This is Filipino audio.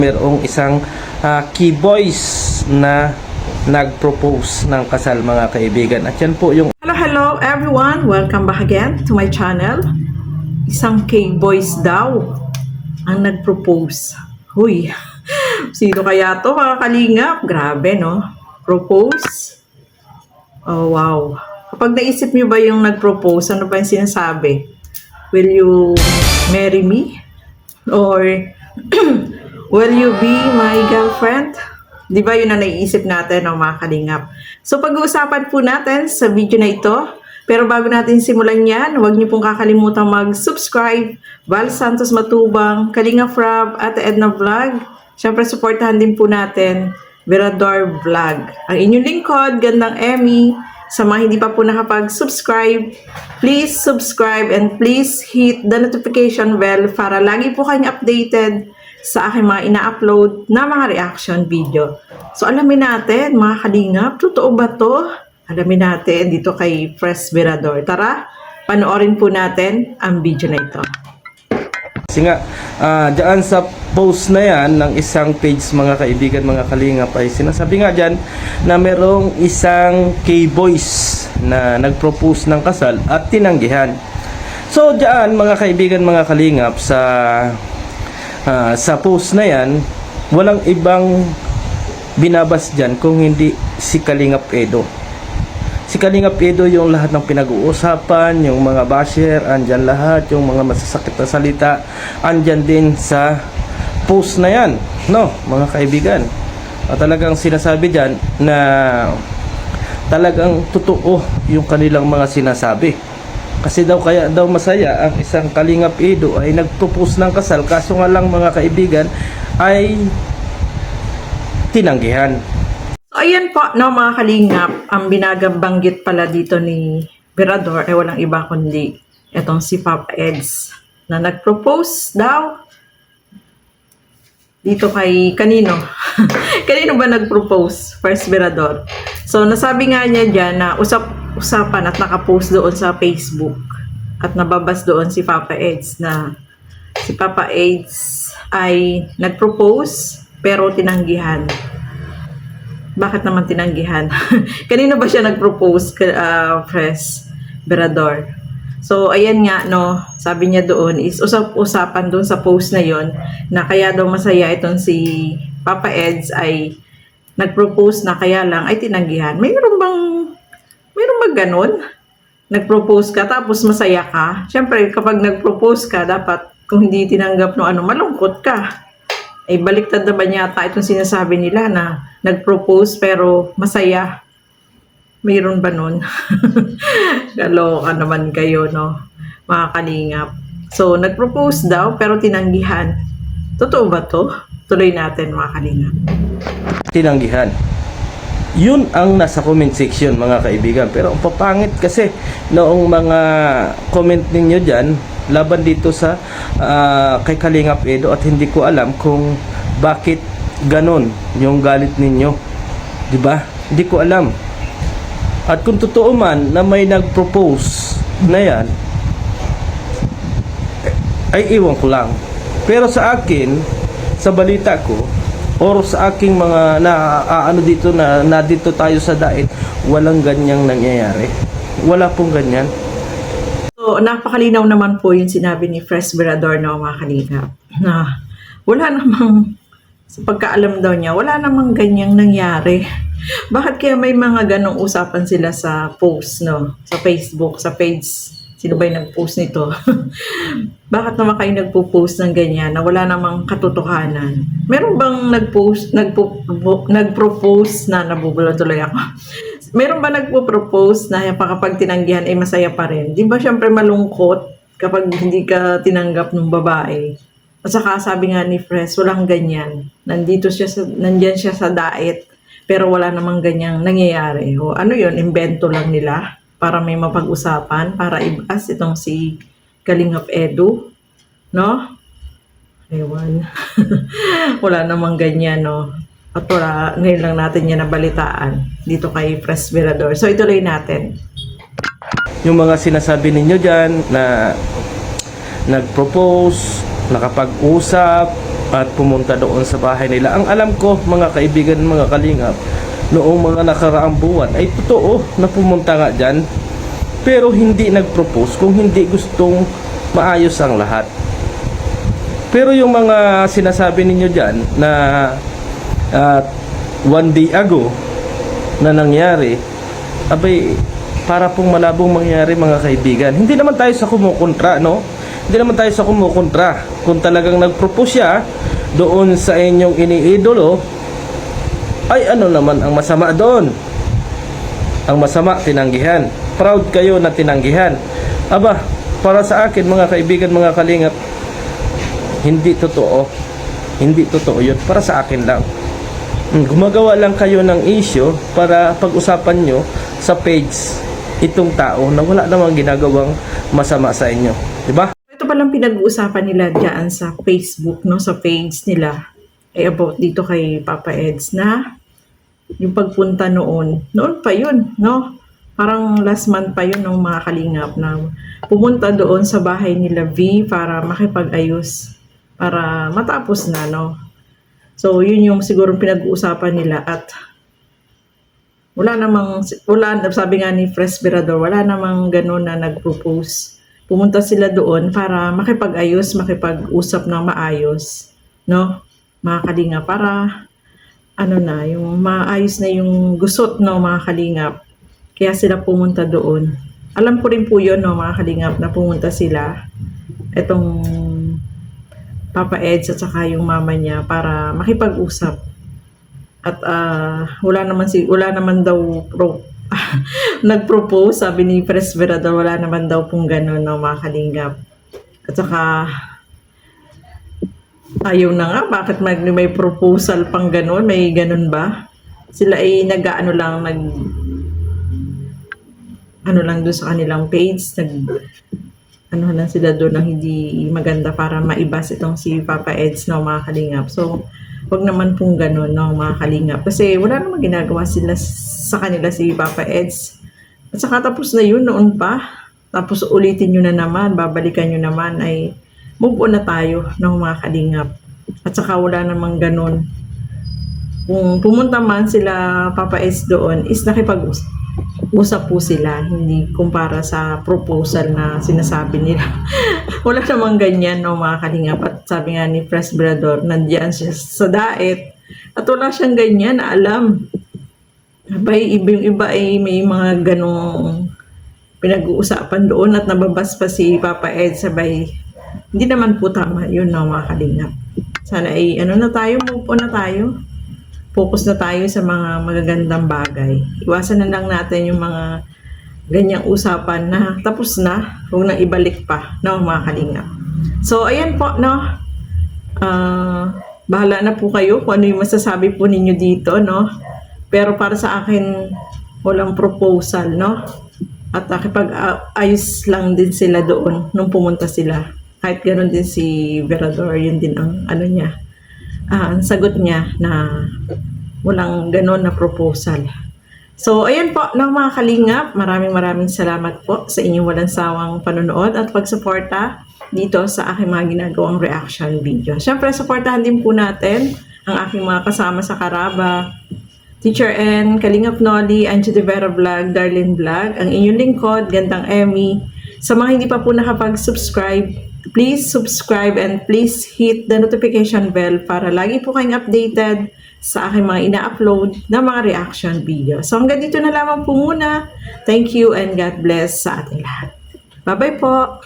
Merong isang key boys na nag-propose ng kasal, mga kaibigan. At yan po yung... Hello everyone! Welcome back again to my channel. Isang K-boys daw ang nag-propose. Huy! Sino kaya to, mga kalingap? Grabe, no? Propose? Oh, wow. Kapag naisip nyo ba yung nag-propose, ano ba yung sinasabi? Will you marry me? Or will you be my girlfriend? Di ba yun ang naiisip natin, no, mga kalingap? So pag-uusapan po natin sa video na ito. Pero bago natin simulan yan, huwag niyo pong kakalimutan mag-subscribe. Val Santos Matubang, Kalingap Rob, at Edna Vlog. Siyempre, supportahan din po natin Virador Vlog. Ang inyong lingkod, Gandang Emmy. Sa mga hindi pa po nakapag-subscribe, please subscribe and please hit the notification bell para lagi po kayong updated sa aking mga ina-upload na mga reaction video. So alamin natin, mga kalingap, totoo ba to? Alamin natin dito kay Fresh Virador. Tara, panoorin po natin ang video na ito. Kasi nga, dyan sa post na yan ng isang page, mga kaibigan, mga kalingap, ay sinasabi nga dyan na merong isang K-boys na nag-propose ng kasal at tinanggihan. So dyan, mga kaibigan, mga kalingap, sa post na yan, walang ibang binabas dyan kung hindi si Kalingap Edo. Si Kalingap Edo yung lahat ng pinag-uusapan, yung mga basher, andyan lahat, yung mga masasakit na salita, andyan din sa post na yan, no, mga kaibigan. Talagang sinasabi dyan na talagang totoo yung kanilang mga sinasabi. Kasi kaya daw masaya ang isang Kalingap Edo ay nagpropose ng kasal, kaso nga lang, mga kaibigan, ay tinanggihan. So, ayan po, no, mga kalingap, ang binagabanggit pala dito ni Virador ay walang iba kundi itong si Papa Eds na nag-propose daw dito kay kanino? Kanino ba nag-propose? First Virador. So, nasabi nga niya dyan na usapan at nakapost doon sa Facebook at nababas doon si Papa Eds na si Papa Eds ay nag-propose pero tinanggihan. Bakit naman tinanggihan? Kanino ba siya nag-propose, Fresh Virador? So, ayan nga, no, sabi niya doon is usapan doon sa post na yon na kaya daw masaya itong si Papa Eds ay nag-propose na kaya lang ay tinanggihan. Mayroon bang ganun? Nag-propose ka tapos masaya ka? Siyempre, kapag nag-propose ka, dapat kung hindi tinanggap no ano, malungkot ka. Ay baliktad na ba yata itong sinasabi nila na nag-propose pero masaya? Mayroon ba nun? Kaloka naman kayo, no, mga kalingap. So, nag-propose daw pero tinanggihan. Totoo ba to? Tuloy natin, mga kalingap. Tinanggihan. Yun ang nasa comment section, mga kaibigan. Pero ang papangit kasi noong mga comment ninyo dyan laban dito sa kay Kalingap Edo, at hindi ko alam kung bakit ganon yung galit ninyo, di ba? Hindi ko alam. At kung totoo man na may nag-propose na yan, ay iwan ko lang. Pero sa akin, sa balita ko or sa aking mga dito na dito tayo sa dait, walang ganyang nangyayari. Wala pong ganyan. So, napakalinaw naman po yung sinabi ni Fresh Virador, no, mga kalingap, na wala namang, sa pagkaalam daw niya, wala namang ganyang nangyari. Bakit kaya may mga ganong usapan sila sa post, no, sa Facebook, sa page? Sino ba yung nag-post nito? Bakit naman kayo nagpo-post ng ganyan na wala namang katotohanan? Meron bang nagpropose na nabubula tuloy ako? Meron ba nagpo-propose na kapag tinanggihan ay masaya pa rin? Di ba syempre malungkot kapag hindi ka tinanggap ng babae? At saka sabi nga ni Fresh, walang ganyan. Nandiyan siya sa diet, pero wala namang ganyang nangyayari. O ano yun, invento lang nila para may mapag-usapan, para ibas itong si Kalingap Edo, no? Ewan. Wala namang ganyan, no? At wala, ngayon lang natin yan nabalitaan dito kay Fresh Virador. So, ituloy natin. Yung mga sinasabi ninyo dyan na nag-propose nakapag-usap at pumunta doon sa bahay nila. Ang alam ko, mga kaibigan, mga kalingap, noong mga nakaraang buwan ay totoo na pumunta nga dyan, pero hindi nag-propose kung hindi gustong maayos ang lahat. Pero yung mga sinasabi ninyo dyan na 1 day ago na nangyari, abay, para pong malabong mangyari, mga kaibigan. Hindi naman tayo sa kumukontra, no? Hindi naman tayo sa kumukontra. Kung talagang nag-propose siya doon sa inyong iniidolo, ay ano naman ang masama doon? Ang masama, tinanggihan. Proud kayo na tinanggihan. Aba, para sa akin, mga kaibigan, mga kalingap, hindi totoo. Hindi totoo yun. Para sa akin lang. Gumagawa lang kayo ng issue para pag-usapan nyo sa page itong tao na wala namang ginagawang masama sa inyo. Diba? Ito palang pinag-uusapan nila dyan sa Facebook, no, sa page nila, ay about dito kay Papa Eds na yung pagpunta noon pa yun, no? Parang last month pa yun ng mga kalingap na pumunta doon sa bahay nila V para makipag-ayos, para matapos na, no? So, yun yung siguro pinag-uusapan nila at sabi nga ni Fresberador, wala namang ganun na nag-propose. Pumunta sila doon para makipag-ayos, makipag-usap ng maayos, no? Mga kalingap, para yung maayos na yung gusot, no, mga kalingap. Kaya sila pumunta doon. Alam ko rin po yun, no, mga kalingap, na pumunta sila, itong Papa Eds at saka yung mama niya, para makipag-usap. At wala naman daw nag-propose, sabi ni Presberador, wala naman daw pong gano'n, no, mga kalingap. At saka ayaw na nga, bakit may proposal pang gano'n? May gano'n ba? Sila ay nag-ano lang doon sa kanilang page, lang sila doon na hindi maganda para maibas itong si Papa Eds, no, mga kalingap. So, wag naman pong gano'n, no, mga kalingap. Kasi wala namang ginagawa sila sa kanila si Papa Eds. At saka tapos na yun noon pa. Tapos ulitin nyo na naman, babalikan nyo naman, ay move on na tayo, ng mga kalingap. At saka wala namang ganun. Kung pumunta man sila Papa Eds doon, is nakipag-usap po sila, hindi kumpara sa proposal na sinasabi nila. Wala namang ganyan, no, mga kalingap. At sabi nga ni Presberador, nandiyan siya sa daet at wala siyang ganyan na alam. Abay, yung iba ay may mga ganong pinag-uusapan doon at nababas pa si Papa Ed, sabay, hindi naman po tama yun, no, mga kalingap. Sana ay move on na tayo. Focus na tayo sa mga magagandang bagay. Iwasan na lang natin yung mga ganyang usapan na tapos na, huwag nang ibalik pa, no, mga kalingap. So, ayan po, no. Bahala na po kayo kung ano yung masasabi po ninyo dito, no. Pero para sa akin, walang proposal, no. At nakipag-ayos lang din sila doon nung pumunta sila. Kahit ganoon din si Verador, yun din ang ang sagot niya na walang ganoon na proposal. So, ayan po, no, mga kalingap, maraming salamat po sa inyong walang sawang panonood at pagsuporta dito sa aking mga ginagawang reaction video. Siyempre, suportahan din po natin ang aking mga kasama sa Karaba, Teacher N, Kalingap Noli, Angie De Vera Vlog, Darlene Vlog, ang inyong lingkod, Gandang Emmy. Sa mga hindi pa po nakapag-subscribe, please subscribe and please hit the notification bell para lagi po kayong updated sa aking mga ina-upload na mga reaction video. So hanggang dito na lamang po muna. Thank you and God bless sa ating lahat. Bye-bye po!